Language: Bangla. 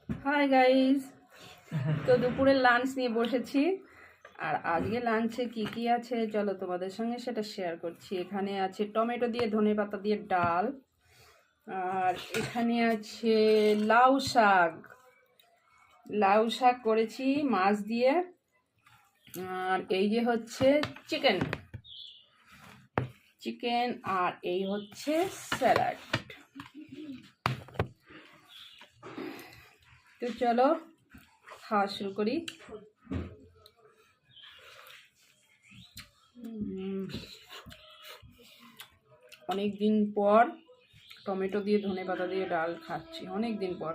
হাই গাইস, তো দুপুরের লাঞ্চ নিয়ে বসেছি। আর আজকে লাঞ্চে কি কি আছে চলো তোমাদের সঙ্গে সেটা শেয়ার করছি। এখানে আছে টমেটো দিয়ে ধনেপাতা দিয়ে ডাল, আর এখানে আছে লাউ শাক। লাউ শাক করেছি মাছ দিয়ে, আর এই যে হচ্ছে চিকেন চিকেন আর এই হচ্ছে স্যালাড। তো চলো খাওয়া শুরু করি। অনেক দিন পর টমেটো দিয়ে ধনেপাতা দিয়ে ডাল খাচ্ছি, অনেক দিন পর।